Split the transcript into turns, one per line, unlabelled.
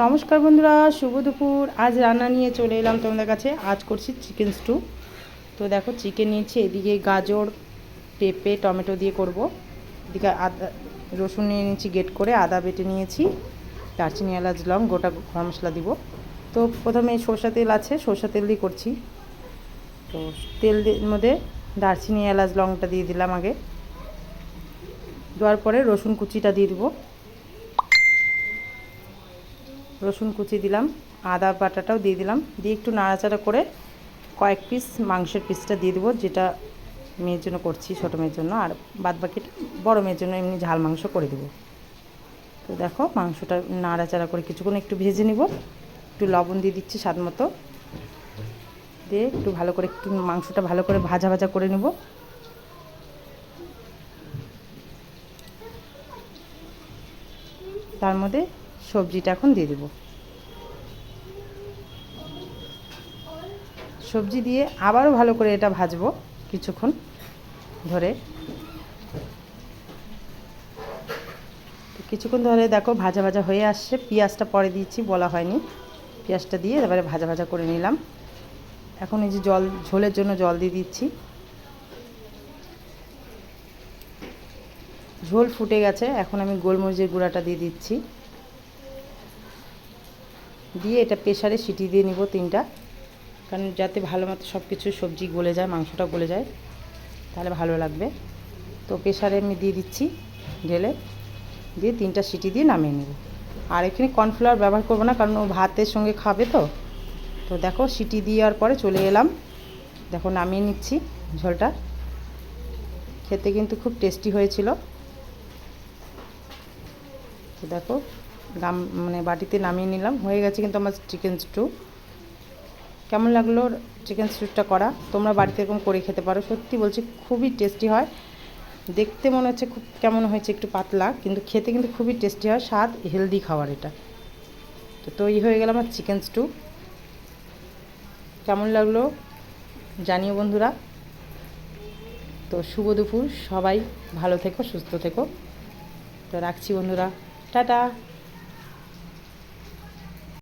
নমস্কার বন্ধুরা, শুভ দুপুর। আজ রান্না নিয়ে চলে এলাম তোমাদের কাছে। আজ করছি চিকেন স্টু। তো দেখো, চিকেন নিয়েছি, এদিকে গাজর, পেঁপে, টমেটো দিয়ে করব। এদিকে আদা রসুন নিয়ে নিয়েছি গ্রেট করে, আদা বেটে নিয়েছি, দারচিনি, এলাচ, লং, গোটা গরম মশলা দিব। তো প্রথমে সরষা তেল আছে, সরষা তেল দিয়ে করছি। তো তেল মধ্যে দারচিনি, এলাচ, লংটা দিয়ে দিলাম আগে। দেওয়ার পরে রসুন কুচিটা দিয়ে দিব, রসুন কুচি দিলাম, আদা বাটাটাও দিয়ে দিলাম, দিয়ে একটু নাড়াচাড়া করে কয়েক পিস মাংসের পিসটা দিয়ে দেবো, যেটা মেয়ের জন্য করছি, ছোটো মেয়ের জন্য, আর বাদ বাকিটা বড়ো মেয়ের জন্য এমনি ঝাল মাংস করে দেবো। তো দেখো, মাংসটা নাড়াচাড়া করে কিছুক্ষণ একটু ভেজে নিব। একটু লবণ দিয়ে দিচ্ছি স্বাদ মতো, দিয়ে একটু ভালো করে একটু মাংসটা ভালো করে ভাজা ভাজা করে নেব। তার মধ্যে সবজিটা এখন দিয়ে দেবো। সবজি দিয়ে আবারও ভালো করে এটা ভাজবো কিছুক্ষণ ধরে। কিছুক্ষণ ধরে দেখো ভাজা ভাজা হয়ে আসছে। পেঁয়াজটা পরে দিয়েছি, বলা হয়নি। পেঁয়াজটা দিয়ে এবারে ভাজা ভাজা করে নিলাম। এখন এই যে ঝোলের জন্য জল দিয়ে দিচ্ছি। ঝোল ফুটে গেছে, এখন আমি গোলমরিচের গুঁড়াটা দিয়ে দিচ্ছি, দিয়ে এটা প্রেসারে সিটি দিয়ে নিব 3টা, কারণ যাতে ভালো মতো সব কিছু সবজি গলে যায়, মাংসটা গলে যায়, তাহলে ভালো লাগবে। তো প্রেসারে আমি দিয়ে দিচ্ছি ঢেলে, দিয়ে 3টা সিটি দিয়ে নামিয়ে নেব। আর এখানে কর্নফ্লাওয়ার ব্যবহার করব না, কারণ ও ভাতের সঙ্গে খাবে। তো তো দেখো, সিটি দেওয়ার পরে চলে এলাম। দেখো, নামিয়ে নিচ্ছি ঝোলটা। খেতে কিন্তু খুব টেস্টি হয়েছিল। তো দেখো, বাটিতে নামিয়ে নিলাম, হয়ে গেছে কিন্তু আমার চিকেন স্টু। কেমন লাগলো চিকেন স্টুটা করা? তোমরা বাড়িতে এরকম করে খেতে পারো। সত্যি বলছি, খুবই টেস্টি হয়। দেখতে মনে হচ্ছে খুব কেমন হয়েছে, একটু পাতলা, কিন্তু খেতে কিন্তু খুবই টেস্টি হয়। স্বাদ, হেলদি খাবার এটা। তো তৈরি হয়ে গেল আমার চিকেন স্টু। কেমন লাগলো জানিও বন্ধুরা। তো শুভ দুপুর, সবাই ভালো থেকো, সুস্থ থেকো। তো রাখছি বন্ধুরা, টাটা।